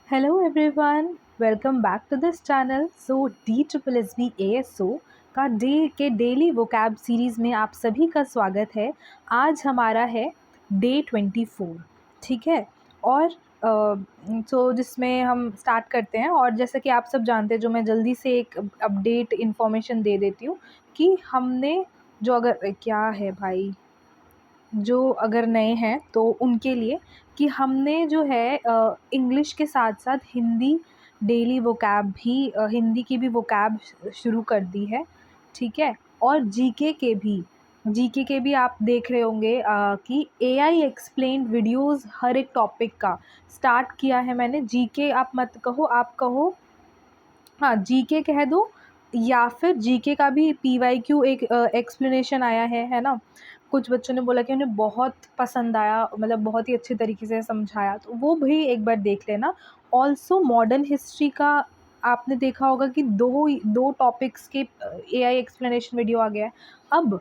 Hello everyone, welcome back to this channel. So DSSB ASO का daily vocab series में आप सभी का स्वागत है। आज हमारा है डे 24, ठीक है। और जिसमें हम स्टार्ट करते हैं, और जैसा कि आप सब जानते हैं, जो मैं जल्दी से एक अपडेट इन्फॉर्मेशन दे देती हूँ कि हमने जो अगर क्या है भाई, जो अगर नए हैं तो उनके लिए, कि हमने जो है इंग्लिश के साथ साथ हिंदी डेली वोकैब भी, हिंदी की भी वोकैब शुरू कर दी है, ठीक है। और जीके के भी आप देख रहे होंगे कि एआई एक्सप्लेन्ड वीडियोस हर एक टॉपिक का स्टार्ट किया है मैंने। जीके आप मत कहो, आप कहो हाँ जीके कह दो, या फिर जीके का भी पीवाईक्यू एक एक्सप्लेनेशन आया है ना। कुछ बच्चों ने बोला कि उन्हें बहुत पसंद आया, मतलब बहुत ही अच्छे तरीके से समझाया, तो वो भी एक बार देख लेना। ऑल्सो मॉडर्न हिस्ट्री का आपने देखा होगा कि दो टॉपिक्स के एआई एक्सप्लेनेशन वीडियो आ गया है। अब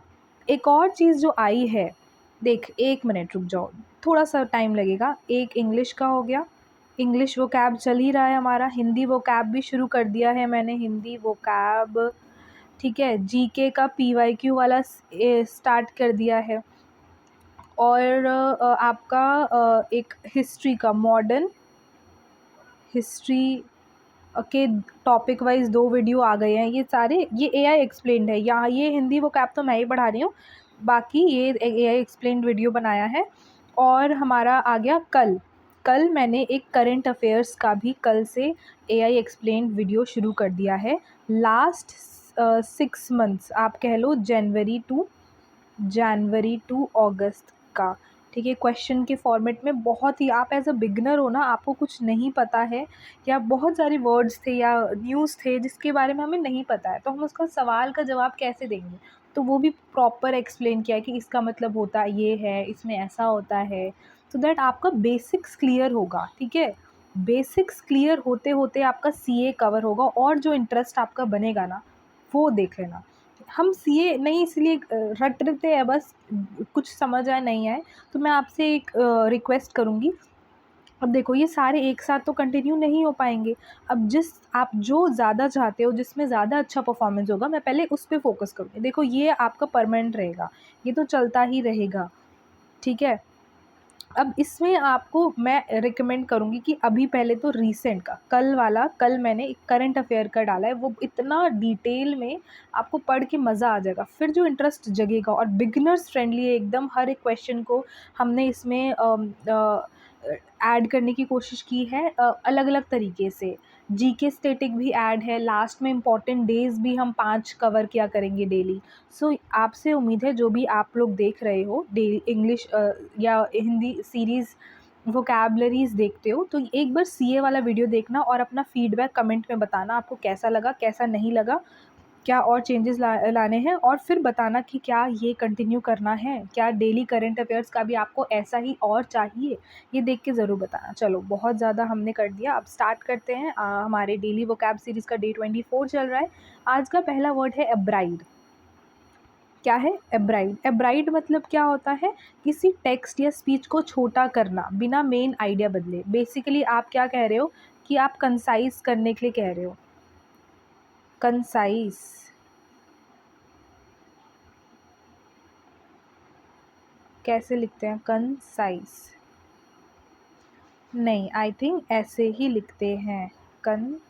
एक और चीज़ जो आई है, देख एक मिनट रुक जाओ, थोड़ा सा टाइम लगेगा। एक इंग्लिश का हो गया, इंग्लिश वोकैब चल ही रहा है हमारा। हिंदी वोकैब भी शुरू कर दिया है मैंने, हिंदी वोकैब, ठीक है। जीके का पीवाईक्यू वाला स्टार्ट कर दिया है। और आपका एक हिस्ट्री का, मॉडर्न हिस्ट्री के टॉपिक वाइज 2 वीडियो आ गए हैं। ये सारे ये एआई एक्सप्लेन्ड है। यहाँ ये हिंदी वोकैब तो मैं ही पढ़ा रही हूँ, बाकी ये एआई एक्सप्लेन्ड वीडियो बनाया है। और हमारा आ गया कल मैंने एक करंट अफेयर्स का भी कल से एआई एक्सप्लेन्ड वीडियो शुरू कर दिया है। लास्ट 6 मंथ्स आप कह लो, जनवरी टू अगस्त का, ठीक है। क्वेश्चन के फॉर्मेट में, बहुत ही, आप एज अ बिगनर हो ना, आपको कुछ नहीं पता है, या बहुत सारे वर्ड्स थे या न्यूज़ थे जिसके बारे में हमें नहीं पता है, तो हम उसका सवाल का जवाब कैसे देंगे। तो वो भी प्रॉपर एक्सप्लेन किया है कि इसका मतलब होता ये है, इसमें ऐसा होता है, सो दैट आपका बेसिक्स क्लियर होगा, ठीक है। बेसिक्स क्लियर होते होते आपका सीए कवर होगा, और जो इंटरेस्ट आपका बनेगा ना, वो देख लेना। हम सीए नहीं इसलिए रटते हैं बस, कुछ समझ आए नहीं आए, तो मैं आपसे एक रिक्वेस्ट करूँगी। अब देखो, ये सारे एक साथ तो कंटिन्यू नहीं हो पाएंगे। अब आप जो ज़्यादा चाहते हो, जिसमें ज़्यादा अच्छा परफॉर्मेंस होगा, मैं पहले उस पर फोकस करूँगी। देखो, ये आपका परमानेंट रहेगा, ये तो चलता ही रहेगा, ठीक है। अब इसमें आपको मैं रिकमेंड करूँगी कि अभी पहले तो रीसेंट का, कल मैंने एक करंट अफेयर का डाला है, वो इतना डिटेल में आपको पढ़ के मज़ा आ जाएगा, फिर जो इंटरेस्ट जगेगा। और बिगिनर्स फ्रेंडली है एकदम, हर एक क्वेश्चन को हमने इसमें ऐड करने की कोशिश की है अलग अलग तरीके से। जीके स्टैटिक भी ऐड है, लास्ट में इम्पॉर्टेंट डेज भी हम 5 कवर किया करेंगे डेली। सो आपसे उम्मीद है, जो भी आप लोग देख रहे हो डेली इंग्लिश या हिंदी सीरीज़ वोकैबलरीज़ देखते हो, तो एक बार सीए वाला वीडियो देखना और अपना फीडबैक कमेंट में बताना, आपको कैसा लगा, कैसा नहीं लगा, क्या और चेंजेस लाने हैं, और फिर बताना कि क्या ये कंटिन्यू करना है, क्या डेली करंट अफेयर्स का भी आपको ऐसा ही और चाहिए, ये देख के ज़रूर बताना। चलो, बहुत ज़्यादा हमने कर दिया, अब स्टार्ट करते हैं। हमारे डेली वोकैब सीरीज़ का डे 24 चल रहा है। आज का पहला वर्ड है एब्राइड। क्या है एब्राइड? एब्राइड मतलब क्या होता है? किसी टेक्स्ट या स्पीच को छोटा करना बिना मेन आइडिया बदले। बेसिकली आप क्या कह रहे हो कि आप कंसाइज करने के लिए कह रहे हो। कंसाइज कैसे लिखते हैं? कंसाइज नहीं, आई थिंक ऐसे ही लिखते हैं, कंसाइज।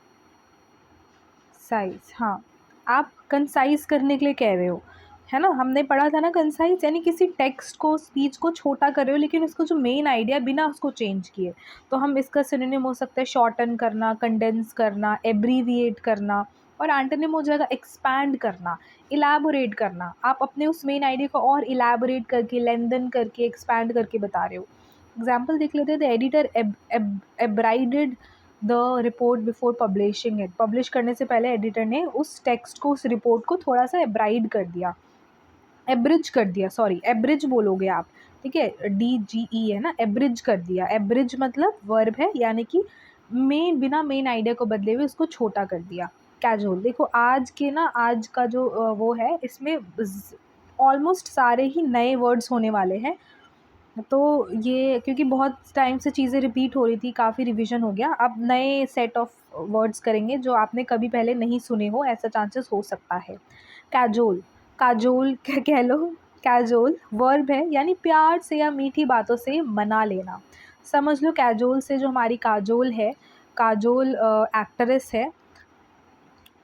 हाँ, आप कंसाइज करने के लिए कह रहे हो, है ना। हमने पढ़ा था ना, कंसाइज यानी किसी टेक्स्ट को, स्पीच को छोटा कर रहे हो, लेकिन उसको जो मेन आइडिया बिना उसको चेंज किए। तो हम इसका सिनोनिम हो सकता है शॉर्टन करना, कंडेंस करना, एब्रीविएट करना। और एंटोनिम हो जाएगा एक्सपैंड करना, इलैबोरेट करना। आप अपने उस मेन आइडिया को और इलैबोरेट करके, लेंथन करके, एक्सपैंड करके बता रहे हो। एग्जाम्पल देख लेते हैं। The editor abridged the report before publishing it. Publish करने से पहले एडिटर ने उस टेक्स्ट को, उस रिपोर्ट को थोड़ा सा एब्राइड कर दिया, एब्रिज कर दिया, सॉरी एब्रिज बोलोगे आप, ठीक है, DGE है ना, एब्रिज कर दिया। एब्रिज मतलब वर्ब है, यानी कि बिना मेन आइडिया को बदले हुए उसको छोटा कर दिया। कैजुअल, देखो आज के ना, आज का जो वो है, इसमें ऑलमोस्ट सारे ही नए वर्ड्स होने वाले हैं। तो ये क्योंकि बहुत टाइम से चीज़ें रिपीट हो रही थी, काफ़ी रिवीजन हो गया, अब नए सेट ऑफ वर्ड्स करेंगे जो आपने कभी पहले नहीं सुने हो, ऐसा चांसेस हो सकता है। कैजोल, काजोल कह लो, कैजोल वर्ब है, यानी प्यार से या मीठी बातों से मना लेना। समझ लो कैजोल से जो हमारी काजोल है, काजोल एक्ट्रेस है,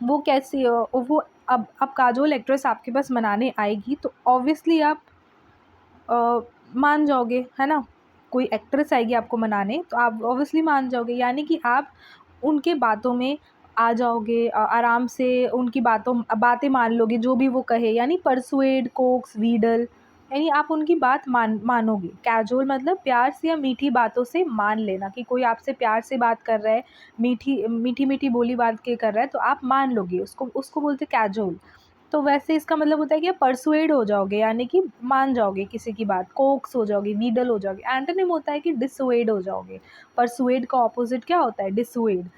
वो कैसी वो अब काजोल एक्ट्रेस आपके पास मनाने आएगी तो ऑब्वियसली आप मान जाओगे, है ना? कोई एक्ट्रेस आएगी आपको मनाने तो आप ऑब्वियसली मान जाओगे, यानी कि आप उनके बातों में आ जाओगे, आराम से उनकी बातें मान लोगे जो भी वो कहे, यानी परसुएड, कोक्स, व्हीडल, यानी आप उनकी बात मानोगे। कैजुअल मतलब प्यार से या मीठी बातों से मान लेना, कि कोई आपसे प्यार से बात कर रहा है, मीठी बोली बात के कर रहा है तो आप मान लोगे उसको, उसको बोलते कैजुअल। तो वैसे इसका मतलब होता है कि आप परसुएड हो जाओगे, यानी कि मान जाओगे किसी की बात, कोक्स हो जाओगे, नीडल हो जाओगे। एंटोनिम होता है कि डिसुएड हो जाओगे। परसुएड का ऑपोजिट क्या होता है? डिसुएड।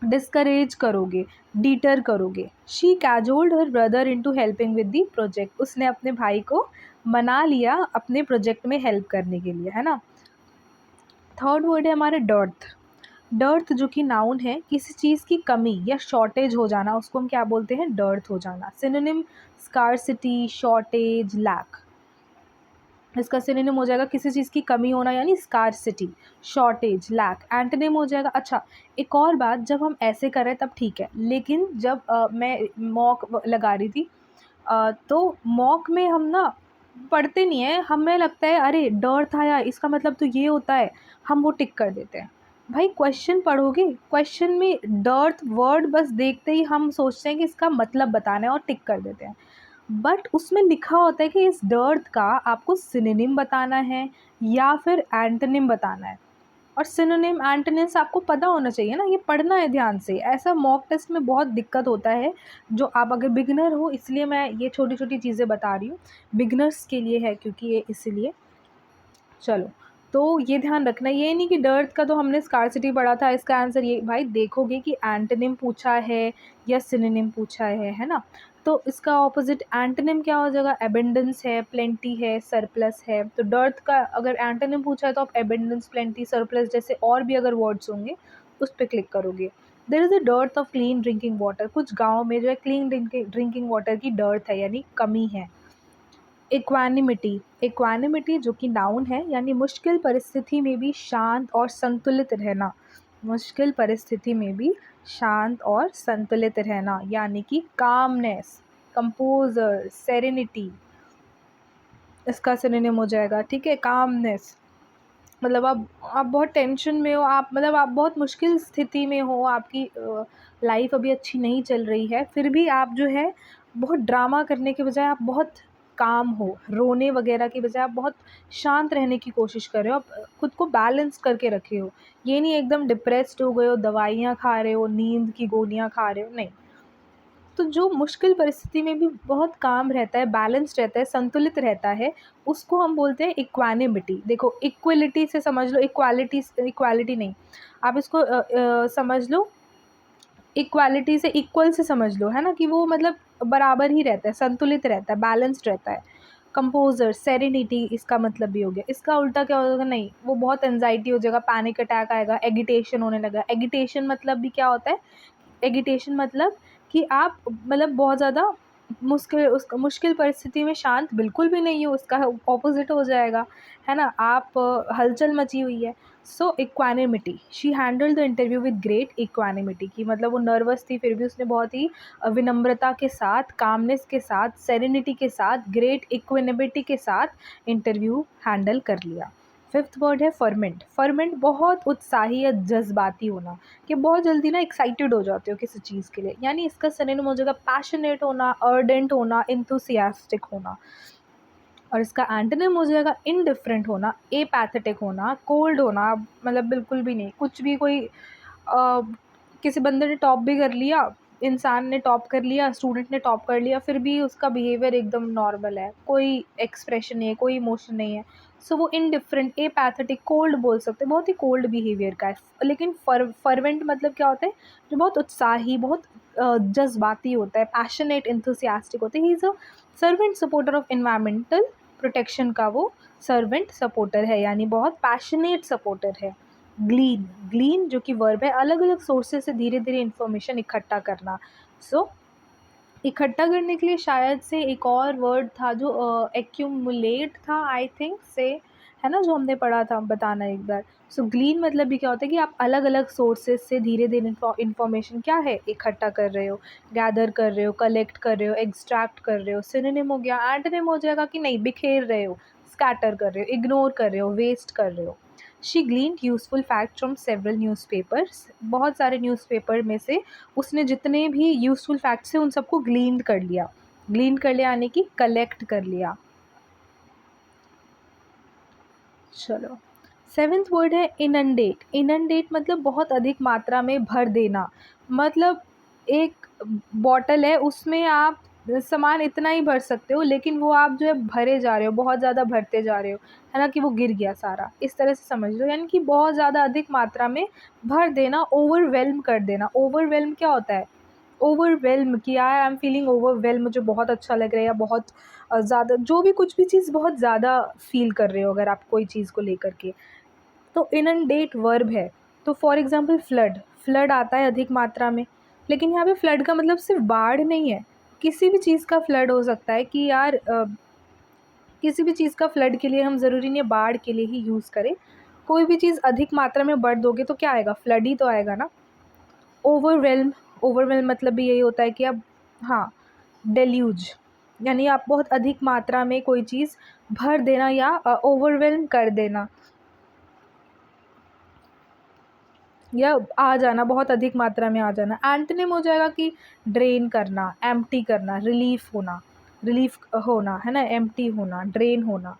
डिस्करेज करोगे, डीटर करोगे। She cajoled her brother into helping with the project, उसने अपने भाई को मना लिया अपने प्रोजेक्ट में हेल्प करने के लिए, है ना? थर्ड वर्ड है हमारे डर्थ। डर्थ जो कि नाउन है, किसी चीज़ की कमी या शॉर्टेज हो जाना, उसको हम क्या बोलते हैं? डर्थ हो जाना। Synonym scarcity, shortage, lack. इसका सिनोनिम हो जाएगा किसी चीज़ की कमी होना, यानी स्कार्सिटी, शॉर्टेज, लैक। एंटोनिम हो जाएगा। अच्छा, एक और बात, जब हम ऐसे कर रहे हैं तब ठीक है, लेकिन जब मैं मॉक लगा रही थी, तो मॉक में हम ना पढ़ते नहीं है, हमें लगता है अरे डर्थ आया इसका मतलब तो ये होता है, हम वो टिक कर देते हैं। भाई क्वेश्चन पढ़ोगे, क्वेश्चन में डर्थ वर्ड बस देखते ही हम सोचते हैं कि इसका मतलब बताना है और टिक कर देते हैं, बट उसमें लिखा होता है कि इस डर्थ का आपको सिनोनिम बताना है या फिर एंटोनिम बताना है। और सिनोनिम एंटोनिम्स आपको पता होना चाहिए ना, ये पढ़ना है ध्यान से। ऐसा मॉक टेस्ट में बहुत दिक्कत होता है, जो आप अगर बिगिनर हो, इसलिए मैं ये छोटी छोटी चीज़ें बता रही हूँ, बिगिनर्स के लिए है क्योंकि ये इसलिए। चलो, तो ये ध्यान रखना, ये नहीं कि डर्थ का तो हमने स्कार्सिटी पढ़ा था, इसका आंसर ये। भाई देखोगे कि एंटोनिम पूछा है या सिनोनिम पूछा है ना? तो इसका ऑपोजिट एंटोनिम क्या हो जाएगा? एबेंडेंस है, प्लेंटी है, सरप्लस है। तो डर्थ का अगर एंटोनिम पूछा है तो आप एबेंडेंस, प्लेंटी, सरप्लस जैसे और भी अगर वर्ड्स होंगे उस पर क्लिक करोगे। There is a dearth of clean drinking water, कुछ गाँव में जो है क्लीन ड्रिंकिंग वाटर की डर्थ है, यानी कमी है। इक्वानिमिटी, इक्वानिमिटी जो कि नाउन है, यानी मुश्किल परिस्थिति में भी शांत और संतुलित रहना। मुश्किल परिस्थिति में भी शांत और संतुलित रहना, यानी कि कामनेस, कंपोजर, सेरेनिटी, इसका सिनोनिम हो जाएगा। ठीक है, कामनेस मतलब आप बहुत टेंशन में हो, आप मतलब आप बहुत मुश्किल स्थिति में हो, आपकी लाइफ अभी अच्छी नहीं चल रही है, फिर भी आप जो है बहुत ड्रामा करने के बजाय आप बहुत काम हो, रोने वगैरह के बजाय आप बहुत शांत रहने की कोशिश कर रहे हो, आप खुद को बैलेंस करके रखे हो। ये नहीं एकदम डिप्रेस्ड हो गए हो, दवाइयाँ खा रहे हो, नींद की गोलियाँ खा रहे हो, नहीं। तो जो मुश्किल परिस्थिति में भी बहुत काम रहता है, बैलेंस्ड रहता है, संतुलित रहता है, उसको हम बोलते हैं इक्वानिमिटी। देखो, इक्वलिटी से समझ लो, इक्वालिटी नहीं, आप इसको समझ लो, इक्वालिटी से इक्वल से समझ लो, है ना? कि वो मतलब बराबर ही रहता है, संतुलित रहता है, बैलेंस्ड रहता है। कंपोजर, सेरेनिटी, इसका मतलब भी हो गया। इसका उल्टा क्या होगा? नहीं, वो बहुत एंजाइटी हो जाएगा, पैनिक अटैक आएगा, एगिटेशन होने लगा। एगिटेशन मतलब भी क्या होता है? एगिटेशन मतलब कि आप मतलब बहुत ज़्यादा मुश्किल परिस्थिति में शांत बिल्कुल भी नहीं हो, उसका ऑपोजिट हो जाएगा, है ना? आप हलचल मची हुई है। So equanimity, she handled the interview with great equanimity, की मतलब वो नर्वस थी फिर भी उसने बहुत ही विनम्रता के साथ, कामनेस के साथ, सेरेनिटी के साथ, ग्रेट इक्वानिमिटी के साथ इंटरव्यू हैंडल कर लिया। फिफ्थ वर्ड है फर्मेंट। फर्मेंट बहुत उत्साही या जज्बाती होना, कि बहुत जल्दी ना एक्साइटेड हो जाते हो किसी चीज़ के लिए, यानी इसका सिनोनिम हो जाएगा पैशनेट होना, अर्डेंट होना, इंथुसियास्टिक होना। और इसका एंटोनिम हो जाएगा इनडिफरेंट होना, एपैथेटिक होना, कोल्ड होना, मतलब बिल्कुल भी नहीं, कुछ भी कोई किसी बंदे ने टॉप भी कर लिया, इंसान ने टॉप कर लिया, स्टूडेंट ने टॉप कर लिया, फिर भी उसका बिहेवियर एकदम नॉर्मल है, कोई एक्सप्रेशन नहीं है, कोई इमोशन नहीं है। सो वो इनडिफरेंट, एपैथेटिक, कोल्ड बोल सकते हैं, बहुत ही कोल्ड बिहेवियर का है। लेकिन फर्वेंट मतलब क्या होता है? जो बहुत उत्साही, बहुत जज्बाती होता है, पैशनेट, इंथुसियास्टिक होते हैं। He is a servant supporter of environmental protection का वो सर्वेंट सपोर्टर है, यानी बहुत पैशनेट सपोर्टर है। ग्लीन, ग्लीन जो कि वर्ब है, अलग अलग सोर्सेज से धीरे धीरे इन्फॉर्मेशन इकट्ठा करना। सो इकट्ठा करने के लिए शायद से एक और वर्ड था जो एक्यूमुलेट था, आई थिंक से, है ना, जो हमने पढ़ा था, बताना एक बार। सो ग्लीन मतलब भी क्या होता है कि आप अलग अलग सोर्सेज से धीरे धीरे इन्फॉर्मेशन क्या है, इकट्ठा कर रहे हो, गैदर कर रहे हो, कलेक्ट कर रहे हो, एक्सट्रैक्ट कर रहे हो। सिनोनिम हो गया, एंटोनिम हो जाएगा कि नहीं, बिखेर रहे हो, स्कैटर कर रहे हो, इग्नोर कर रहे हो, वेस्ट कर रहे हो। She gleaned useful fact from several newspapers, बहुत सारे न्यूज़पेपर में से उसने जितने भी यूजफुल फैक्ट्स थे उन सबको ग्लीन कर लिया। ग्लीन कर लिया यानी कि कलेक्ट कर लिया। चलो, सेवेंथ वर्ड है इनंडेट। इनंडेट मतलब बहुत अधिक मात्रा में भर देना। मतलब एक बॉटल है, उसमें आप सामान इतना ही भर सकते हो, लेकिन वो आप जो है भरे जा रहे हो, बहुत ज़्यादा भरते जा रहे हो, है ना, कि वो गिर गया सारा, इस तरह से समझ लो। यानी कि बहुत ज़्यादा अधिक मात्रा में भर देना, ओवरवेल्म कर देना। ओवरवेल्म क्या होता है, ओवरवेल्म किया, आई एम फीलिंग ओवरवेल्म, मुझे बहुत अच्छा लग रहा है, या बहुत ज़्यादा, जो भी कुछ भी चीज़ बहुत ज़्यादा फील कर रहे हो अगर आप कोई चीज़ को लेकर के, तो इनंडेट वर्ब है। तो फॉर एग्जांपल फ्लड, फ्लड आता है अधिक मात्रा में, लेकिन यहाँ पे फ्लड का मतलब सिर्फ बाढ़ नहीं है, किसी भी चीज़ का फ्लड हो सकता है कि यार किसी भी चीज़ का फ्लड के लिए हम ज़रूरी नहीं है बाढ़ के लिए ही यूज़ करें। कोई भी चीज़ अधिक मात्रा में बढ़ दोगे तो क्या आएगा, फ्लड ही तो आएगा ना। ओवरवेल्म, ओवरवेल्म मतलब भी यही होता है कि आप, हाँ, डेल्यूज, यानी आप बहुत अधिक मात्रा में कोई चीज़ भर देना या ओवरवेल्म कर देना, या आ जाना, बहुत अधिक मात्रा में आ जाना। एंटोनिम हो जाएगा कि ड्रेन करना, एम्प्टी करना, रिलीफ होना, है ना, एम्प्टी होना, ड्रेन होना।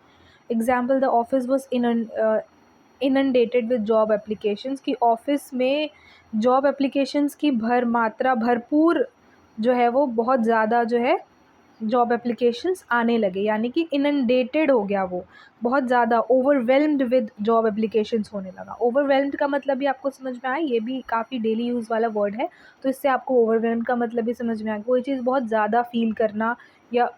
Example, the office was inundated with job applications, कि ऑफिस में जॉब एप्लीकेशंस की भरपूर जो है वो बहुत ज़्यादा जो है जॉब एप्लीकेशंस आने लगे, यानी कि इनंडेटेड हो गया वो, बहुत ज़्यादा ओवरवेल्म्ड विद जॉब एप्लीकेशंस होने लगा। ओवरवेल्म्ड का मतलब भी आपको समझ में आया, ये भी काफ़ी डेली यूज़ वाला वर्ड है, तो इससे आपको ओवरवेल्म्ड का मतलब भी समझ में आया, कोई चीज़ बहुत ज़्यादा फील करना या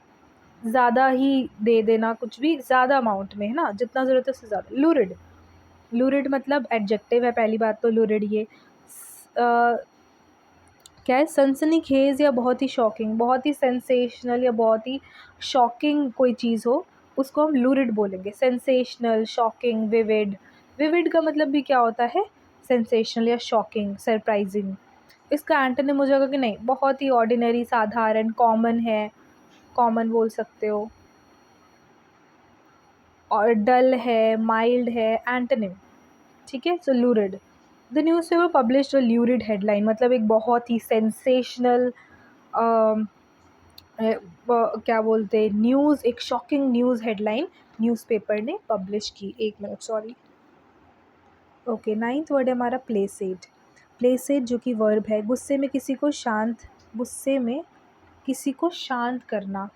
ज़्यादा ही दे देना, कुछ भी ज़्यादा अमाउंट में, है ना, जितना ज़रूरत है उससे ज़्यादा। लूरिड, लूरिड मतलब एडजेक्टिव है, पहली बात तो लूरिड ये क्या है, सनसनीखेज या बहुत ही शॉकिंग, बहुत ही सेंसेशनल या बहुत ही शॉकिंग कोई चीज़ हो, उसको हम लूरिड बोलेंगे। सेंसेशनल, शॉकिंग, विविड, विविड का मतलब भी क्या होता है, सेंसेशनल या शॉकिंग, सरप्राइजिंग। इसका एंटोनिम हो जाएगा कि नहीं, बहुत ही ऑर्डिनरी, साधारण, कॉमन है, कॉमन बोल सकते हो, और डल है, माइल्ड है, एंटोनिम, ठीक है। So lurid, the newspaper published a lurid headline, मतलब एक बहुत ही सेंसेशनल क्या बोलते हैं, न्यूज़, एक शॉकिंग न्यूज़ हेडलाइन न्यूज़पेपर ने पब्लिश की। एक minute, sorry. Okay, ninth word है हमारा प्लेसेट। प्लेसेट जो कि वर्ब है, गुस्से में किसी को शांत करना,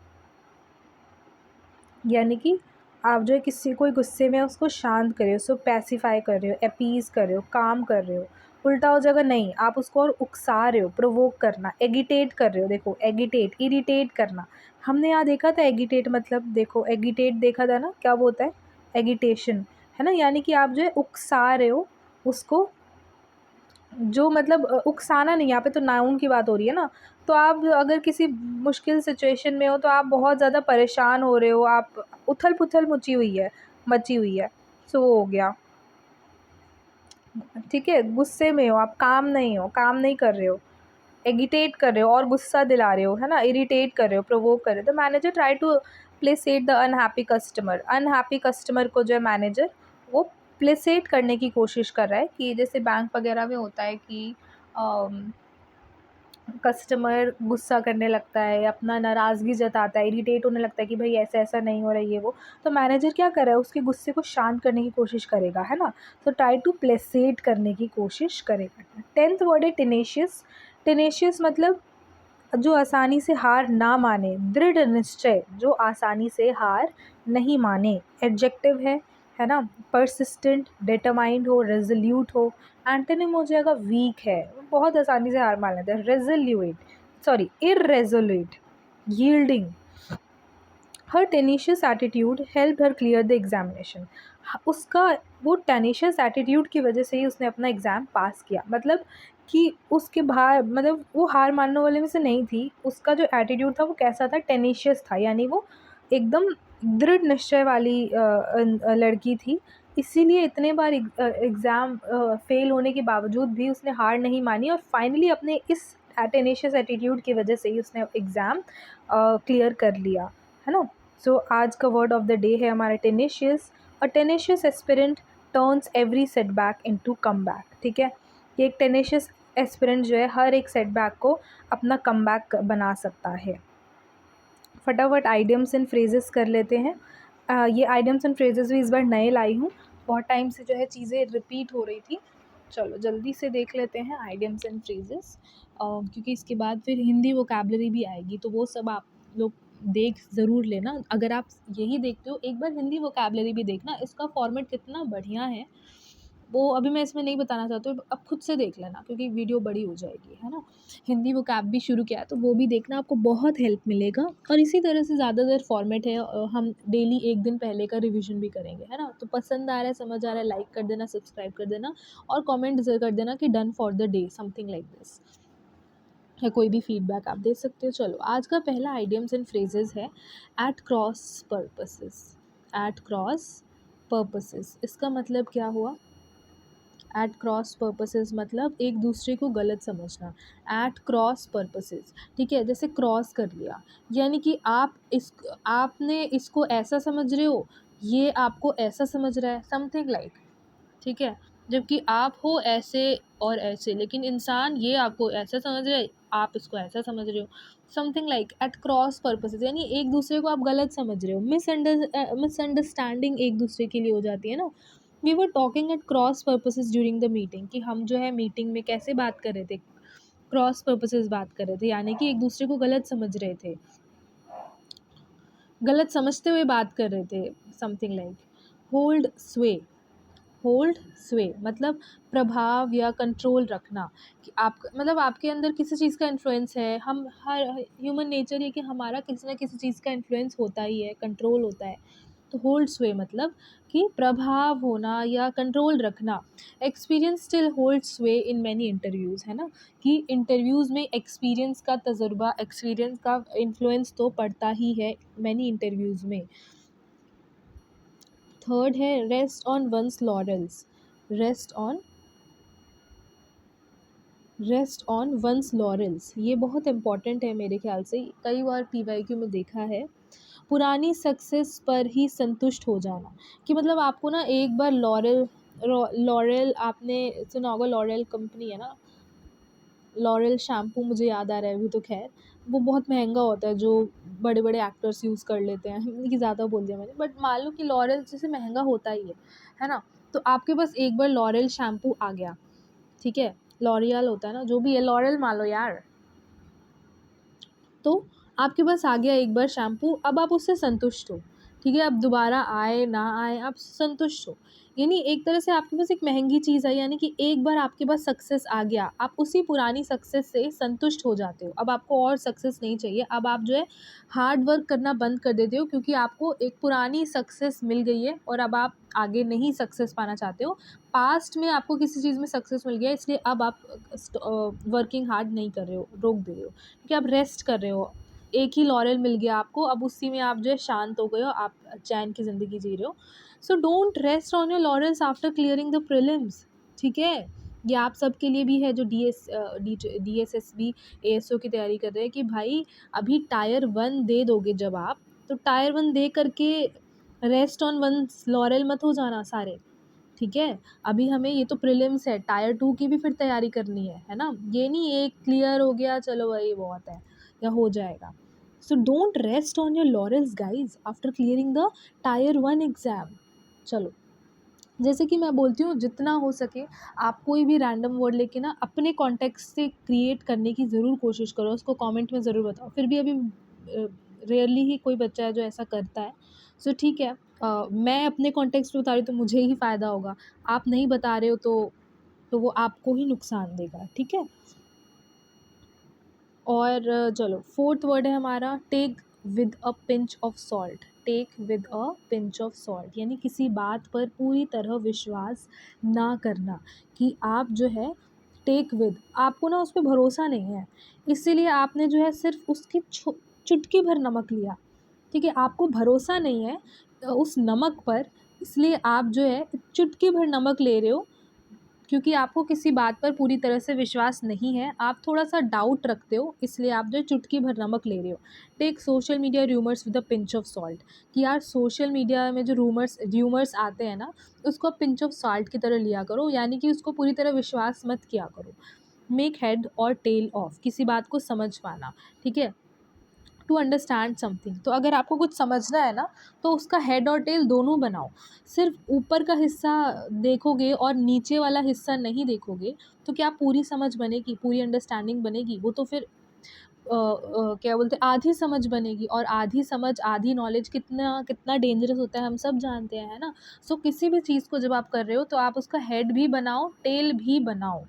यानी कि आप जो है किसी कोई गुस्से में है उसको शांत कर रहे हो, उसको पैसिफाई कर रहे हो, अपीज़ कर रहे हो, काम कर रहे हो। उल्टा हो जाएगा, नहीं, आप उसको और उकसा रहे हो, प्रोवोक करना, एगिटेट कर रहे हो। देखो, एगिटेट, इरिटेट करना, हमने यहाँ देखा था एगिटेट मतलब, देखो एगिटेट देखा था ना, क्या वो होता है, एगिटेशन, है ना, यानी कि आप जो है उकसा रहे हो उसको, जो मतलब उकसाना नहीं, यहाँ पे तो नाउन की बात हो रही है ना। तो आप अगर किसी मुश्किल सिचुएशन में हो, तो आप बहुत ज़्यादा परेशान हो रहे हो, आप उथल-पुथल मची हुई है, सो वो हो गया, ठीक है। गुस्से में हो, आप काम नहीं कर रहे हो, एगिटेट कर रहे हो और गुस्सा दिला रहे हो, है ना, इरिटेट कर रहे हो, प्रोवोक कर रहे हो। The manager try to placate the unhappy customer को जो है मैनेजर वो प्लेसेट करने की कोशिश कर रहा है, कि जैसे बैंक वगैरह में होता है कि कस्टमर गुस्सा करने लगता है, अपना नाराज़गी जताता है, इरिटेट होने लगता है कि भाई ऐसा ऐसा नहीं हो रहा है ये वो, तो मैनेजर क्या कर रहा है, उसके गुस्से को शांत करने की कोशिश करेगा, है ना। तो ट्राई टू प्लेसेट करने की कोशिश करेगा। टेंथ वर्ड है टेनेशियस। टेनेशियस मतलब जो आसानी से हार ना माने, दृढ़ निश्चय, जो आसानी से हार नहीं माने, एडजेक्टिव है ना। परसिस्टेंट, डिटरमाइंड हो, रेजोल्यूट हो। एंटोनिम हो जाएगा वीक है, बहुत आसानी से हार मान लेते हैं, irresolute, yielding, her tenacious attitude help her clear the examination. उसका वो टेनिशियस एटीट्यूड की वजह से ही उसने अपना एग्ज़ाम पास किया। मतलब कि उसके बाहर, मतलब वो हार मानने वाले में से नहीं थी। उसका जो एटीट्यूड था वो कैसा था, टेनिशियस था, यानी वो एकदम दृढ़ निश्चय वाली लड़की थी। इसीलिए इतने बार एग्ज़ाम फ़ेल होने के बावजूद भी उसने हार नहीं मानी और फाइनली अपने इस टेनिशियस एटीट्यूड की वजह से ही उसने एग्ज़ाम क्लियर कर लिया, है ना। सो आज का वर्ड ऑफ द डे है हमारा tenacious. A tenacious aspirant turns every setback into comeback. ठीक है, कि एक टेनिशियस एस्पिरेंट जो है हर एक सेटबैक को अपना कमबैक बना सकता है। फटाफट आइडियम्स एंड फ्रेजेस कर लेते हैं। ये आइडियम्स एंड फ्रेजेस भी इस बार नए लाई हूँ, बहुत टाइम से जो है चीज़ें रिपीट हो रही थी। चलो जल्दी से देख लेते हैं आइडियम्स एंड फ्रेजेस, क्योंकि इसके बाद फिर हिंदी वोकैबलरी भी आएगी, तो वो सब आप लोग देख ज़रूर लेना। अगर आप यही देखते हो, एक बार हिंदी वोकैबलरी भी देखना, इसका फॉर्मेट कितना बढ़िया है। वो अभी मैं इसमें नहीं बताना चाहती हूँ, अब खुद से देख लेना क्योंकि वीडियो बड़ी हो जाएगी, है ना। हिंदी वोकैब भी शुरू किया है तो वो भी देखना, आपको बहुत हेल्प मिलेगा। और इसी तरह से ज़्यादातर फॉर्मेट है, हम डेली एक दिन पहले का रिवीजन भी करेंगे, है ना। तो पसंद आ रहा है, समझ आ रहा है, लाइक कर देना, सब्सक्राइब कर देना और कमेंट ज़रूर कर देना कि done for the day, something like this, या कोई भी फीडबैक आप दे सकते हो। चलो आज का पहला आइडियम्स एंड फ्रेजेस है at cross purposes. At cross purposes, इसका मतलब क्या हुआ। एट क्रॉस पर्पसेस मतलब एक दूसरे को गलत समझना। एट क्रॉस पर्पसेस, ठीक है, जैसे क्रॉस कर लिया, यानी कि आपने इसको ऐसा समझ रहे हो, ये आपको ऐसा समझ रहा है, समथिंग लाइक, ठीक है। जबकि आप हो ऐसे और ऐसे, लेकिन इंसान ये आपको ऐसा समझ रहा है, आप इसको ऐसा समझ रहे हो, something like at cross purposes, यानी एक दूसरे को आप गलत समझ रहे हो। मिसअंडरस्टैंडिंग एक दूसरे के लिए हो जाती है ना। We were talking at cross purposes during the meeting, कि हम जो है मीटिंग में कैसे बात कर रहे थे, क्रॉस पर्पसेस बात कर रहे थे, यानी कि एक दूसरे को गलत समझ रहे थे, गलत समझते हुए बात कर रहे थे, समथिंग लाइक। होल्ड स्वे, होल्ड स्वे मतलब प्रभाव या कंट्रोल रखना, कि आप मतलब आपके अंदर किसी चीज़ का इन्फ्लुएंस है। हम हर ह्यूमन नेचर है कि हमारा किसी ना किसी चीज़ का इन्फ्लुएंस होता ही है, कंट्रोल होता है। तो होल्ड स्वे मतलब कि प्रभाव होना या कंट्रोल रखना। एक्सपीरियंस स्टिल होल्ड स्वे इन मैनी इंटरव्यूज़, है ना, कि इंटरव्यूज़ में एक्सपीरियंस का तजुर्बा, एक्सपीरियंस का इन्फ्लुएंस तो पड़ता ही है मैनी इंटरव्यूज़ में। थर्ड है rest on one's laurels. Rest on, rest on one's laurels, ये बहुत इंपॉर्टेंट है मेरे ख्याल से, कई बार पीवाईक्यू में देखा है। पुरानी सक्सेस पर ही संतुष्ट हो जाना, कि मतलब आपको ना एक बार लॉरेल आपने सुना होगा, लॉरेल कंपनी है ना, लॉरेल शैम्पू मुझे याद आ रहा है अभी, तो खैर वो बहुत महंगा होता है, जो बड़े बड़े एक्टर्स यूज़ कर लेते हैं। कि ज़्यादा बोल दिया मैंने, बट मान लो कि लॉरेल जैसे महंगा होता ही है ना। तो आपके पास एक बार लॉरेल शैम्पू आ गया, ठीक है, लॉरियल होता है ना, जो भी है, लॉरेल मान लो यार। तो आपके पास आ गया एक बार शैम्पू, अब आप उससे संतुष्ट हो, ठीक है, अब दोबारा आए ना आए आप संतुष्ट हो। यानी एक तरह से आपके पास एक महंगी चीज़ है, यानी कि एक बार आपके पास सक्सेस आ गया, आप उसी पुरानी सक्सेस से संतुष्ट हो जाते हो। अब आपको और सक्सेस नहीं चाहिए, अब आप जो है हार्ड वर्क करना बंद कर देते हो, क्योंकि आपको एक पुरानी सक्सेस मिल गई है और अब आप आगे नहीं सक्सेस पाना चाहते हो। पास्ट में आपको किसी चीज़ में सक्सेस मिल गया, इसलिए अब आप वर्किंग हार्ड नहीं कर रहे हो, रोक दे रहे हो, क्योंकि आप रेस्ट कर रहे हो। एक ही लॉरेल मिल गया आपको, अब उसी में आप जो है शांत हो गए हो, आप चैन की ज़िंदगी जी रहे हो। So don't rest on your laurels after clearing the prelims, ठीक है। ये आप सबके लिए भी है जो DSSB ASO की तैयारी कर रहे हैं, कि भाई अभी टायर 1 दे दोगे जब आप, तो टायर 1 दे करके रेस्ट ऑन वन लॉरेल मत हो जाना सारे, ठीक है। अभी हमें ये तो प्रीलिम्स है, टायर 2 की भी फिर तैयारी करनी है ना। ये नहीं एक क्लियर हो गया चलो भाई बहुत है या हो जाएगा। So don't rest on your laurels guys after clearing the tyre 1 exam. चलो, जैसे कि मैं बोलती हूँ, जितना हो सके आप कोई भी रैंडम वर्ड लेके ना अपने कॉन्टेक्स्ट से क्रिएट करने की ज़रूर कोशिश करो, उसको कमेंट में ज़रूर बताओ। फिर भी अभी रेयरली ही कोई बच्चा है जो ऐसा करता है। सो ठीक है, मैं अपने कॉन्टेक्स्ट में बता रही हूँ तो मुझे ही फ़ायदा होगा, आप नहीं बता रहे हो तो वो आपको ही नुकसान देगा, ठीक है। और चलो फोर्थ वर्ड है हमारा take with a pinch of salt, take with a pinch of salt, यानी किसी बात पर पूरी तरह विश्वास ना करना, कि आप जो है टेक विद, आपको ना उस पर भरोसा नहीं है, इसीलिए आपने जो है सिर्फ उसकी चुटकी भर नमक लिया। ठीक है, आपको भरोसा नहीं है उस नमक पर, इसलिए आप जो है चुटकी भर नमक ले रहे हो, क्योंकि आपको किसी बात पर पूरी तरह से विश्वास नहीं है, आप थोड़ा-सा डाउट रखते हो, इसलिए आप जो है चुटकी भर नमक ले रहे हो। Take social media rumours with a pinch of salt, कि यार सोशल मीडिया में जो र्यूमर्स आते हैं ना, उसको आप पिंच ऑफ सॉल्ट की तरह लिया करो, यानी कि उसको पूरी तरह विश्वास मत किया करो। Make head or tail of, किसी बात को समझ पाना, ठीक है? टू अंडरस्टैंड समथिंग, तो अगर आपको कुछ समझना है ना, तो उसका हेड और टेल दोनों बनाओ। सिर्फ ऊपर का हिस्सा देखोगे और नीचे वाला हिस्सा नहीं देखोगे, तो क्या पूरी समझ बनेगी, पूरी अंडरस्टैंडिंग बनेगी? वो तो फिर क्या बोलते हैं, आधी समझ बनेगी, और आधी समझ आधी नॉलेज कितना कितना डेंजरस होता है हम सब जानते हैं, है ना? सो किसी भी चीज़ को जब आप कर रहे हो, तो आप उसका हेड भी बनाओ, टेल भी बनाओ,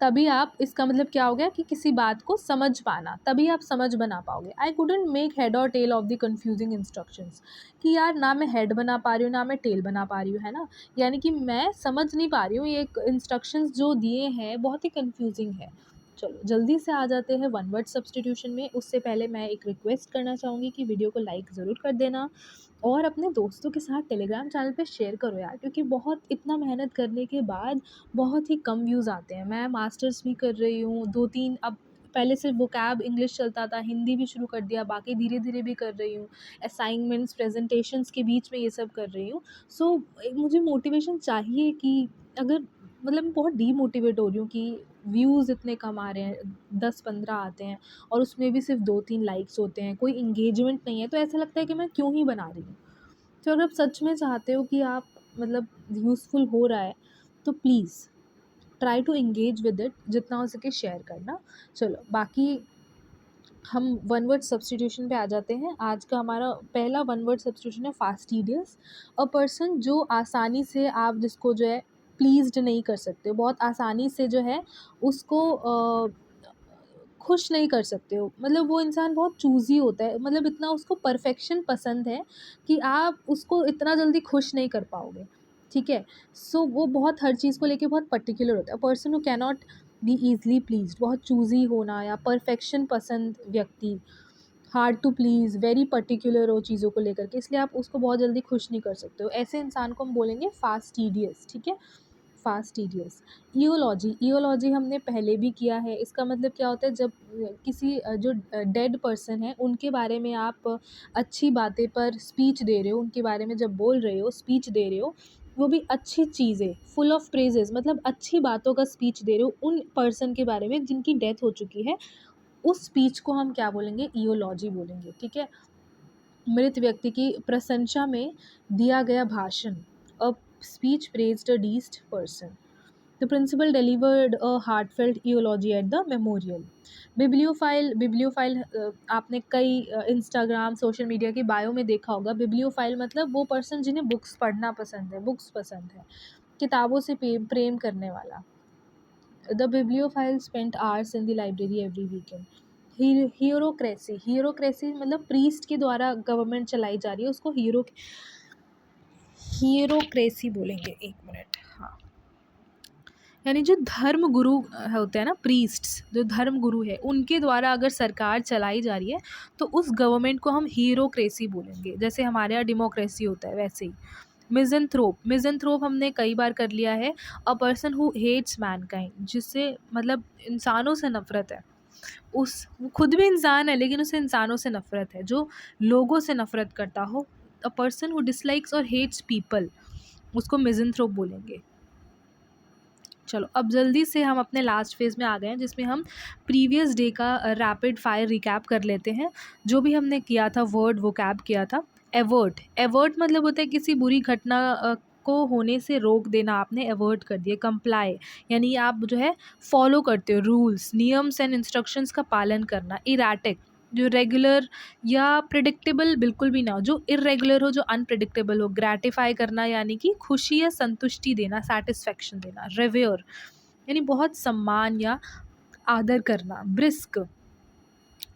तभी आप, इसका मतलब क्या हो गया कि किसी बात को समझ पाना, तभी आप समझ बना पाओगे। I couldn't make head or tail of the confusing instructions, कि यार ना मैं हेड बना पा रही हूँ, ना मैं टेल बना पा रही हूँ, है ना? यानी कि मैं समझ नहीं पा रही हूँ, ये इंस्ट्रक्शंस जो दिए हैं बहुत ही कन्फ्यूजिंग है। चलो जल्दी से आ जाते हैं वन वर्ड सब्सटीट्यूशन में। उससे पहले मैं एक रिक्वेस्ट करना चाहूँगी कि वीडियो को लाइक ज़रूर कर देना, और अपने दोस्तों के साथ टेलीग्राम चैनल पे शेयर करो यार, क्योंकि बहुत इतना मेहनत करने के बाद बहुत ही कम व्यूज़ आते हैं। मैं मास्टर्स भी कर रही हूँ, 2-3, अब पहले सिर्फ वोकैब इंग्लिश चलता था, हिंदी भी शुरू कर दिया, बाकी धीरे-धीरे भी कर रही हूँ। असाइनमेंट्स, प्रेज़ेंटेशंस के बीच में ये सब कर रही हूँ। सो मुझे मोटिवेशन चाहिए, कि अगर मतलब मैं बहुत डीमोटिवेट हो रही हूँ कि व्यूज़ इतने कम आ रहे हैं, 10-15 आते हैं, और उसमें भी सिर्फ 2-3 लाइक्स होते हैं, कोई एंगेजमेंट नहीं है, तो ऐसा लगता है कि मैं क्यों ही बना रही हूँ। तो अगर आप सच में चाहते हो कि आप मतलब यूज़फुल हो रहा है, तो please try to engage with it, जितना हो सके शेयर करना। चलो बाकी हम वन वर्ड सब्स्टिट्यूशन पे आ जाते हैं। आज का हमारा पहला वन वर्ड सब्स्टिट्यूशन है फास्टिडियस, अ पर्सन जो आसानी से, आप जिसको जो है प्लीज़्ड नहीं कर सकते हो, बहुत आसानी से जो है उसको खुश नहीं कर सकते हो, मतलब वो इंसान बहुत चूज़ी होता है, मतलब इतना उसको परफेक्शन पसंद है कि आप उसको इतना जल्दी खुश नहीं कर पाओगे, ठीक है? सो वो बहुत हर चीज़ को लेके बहुत पर्टिकुलर होता है। Person who cannot be easily pleased, बहुत चूज़ी होना या परफेक्शन पसंद व्यक्ति, hard to please, very particular हो चीज़ों को लेकर के, इसलिए आप उसको बहुत जल्दी खुश नहीं कर सकते हो। ऐसे इंसान को हम बोलेंगे फास्टिडियस, ठीक है? फास्टिडियस। ईओलॉजी हमने पहले भी किया है। इसका मतलब क्या होता है, जब किसी जो डेड पर्सन है उनके बारे में आप अच्छी बातें पर स्पीच दे रहे हो, उनके बारे में जब बोल रहे हो, स्पीच दे रहे हो, वो भी अच्छी चीज़ें, फुल ऑफ प्रेजेस, मतलब अच्छी बातों का स्पीच दे रहे हो उन पर्सन के बारे में जिनकी डेथ हो चुकी है, उस स्पीच को हम क्या बोलेंगे, ईओलॉजी बोलेंगे, ठीक है? मृत व्यक्ति की प्रशंसा में दिया गया भाषण, a speech praised a deceased person. The principal delivered a heartfelt eulogy at the memorial. Bibliophile आपने कई इंस्टाग्राम सोशल मीडिया की बायो में देखा होगा। बिब्लियोफाइल मतलब वो पर्सन जिन्हें बुक्स पढ़ना पसंद है, बुक्स पसंद है, किताबों से प्रेम करने वाला। The bibliophile spent hours in the library every weekend. Hierocracy मतलब प्रीस्ट के द्वारा गवर्नमेंट चलाई जा रही है, उसको हीरोक्रेसी बोलेंगे। एक मिनट, हाँ, यानी जो धर्म गुरु होते हैं ना, प्रीस्ट्स, जो धर्म गुरु है, उनके द्वारा अगर सरकार चलाई जा रही है, तो उस गवर्नमेंट को हम हीरोक्रेसी बोलेंगे। जैसे हमारे यहाँ डेमोक्रेसी होता है, वैसे ही। मिज़ेंथ्रोप हमने कई बार कर लिया है। A person who hates mankind, जिससे मतलब इंसानों से नफ़रत है, उस वो खुद भी इंसान है लेकिन उसे इंसानों से नफ़रत है, जो लोगों से नफ़रत करता हो। अ पर्सन हु डिसलाइक्स और हेट्स पीपल, उसको मिज़ेंथ्रोप बोलेंगे। चलो अब जल्दी से हम अपने लास्ट फेज़ में आ गए हैं, जिसमें हम प्रीवियस डे का रैपिड फायर रिकैप कर लेते हैं। जो भी हमने किया था, वर्ड वोकैब किया था। एवर्ट मतलब होता है किसी बुरी घटना को होने से रोक देना, आपने एवर्ट कर दिया। कंप्लाई यानी आप जो है फॉलो करते हो रूल्स, नियम्स एंड इंस्ट्रक्शंस का पालन करना। इरैटिक, जो रेगुलर या प्रिडिक्टेबल बिल्कुल भी ना हो, जो इर्रेगुलर हो, जो अनप्रिडिक्टेबल हो। ग्रैटिफाई करना यानी कि खुशी या संतुष्टि देना, सैटिस्फैक्शन देना। रेवेयर यानी बहुत सम्मान या आदर करना। ब्रिस्क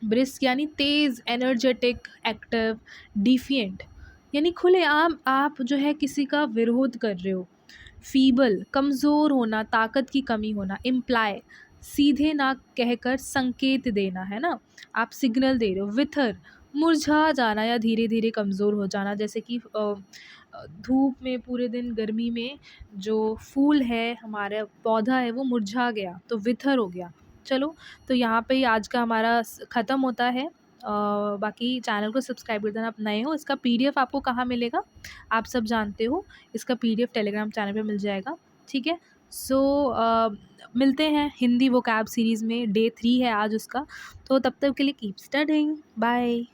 ब्रिस्क यानी तेज़, एनर्जेटिक, एक्टिव, डिफिएंट यानी खुलेआम आप जो है किसी का विरोध कर रहे हो। फीबल कमज़ोर होना, ताकत की कमी होना। इम्प्लाई सीधे ना कहकर संकेत देना, है ना, आप सिग्नल दे रहे हो। विथर मुरझा जाना या धीरे धीरे कमज़ोर हो जाना, जैसे कि धूप में पूरे दिन गर्मी में जो फूल है हमारा पौधा है वो मुरझा गया तो विथर हो गया। चलो, तो यहाँ पे ही आज का हमारा ख़त्म होता है। बाकी चैनल को सब्सक्राइब कर देना आप नए हो। इसका पीडीएफ आपको कहाँ मिलेगा, आप सब जानते हो, इसका पीडीएफ टेलीग्राम चैनल पे मिल जाएगा। ठीक है, सो मिलते हैं हिंदी वोकैब सीरीज़ में, डे 3 है आज उसका। तो तब तक के लिए कीप स्टडिंग, बाय।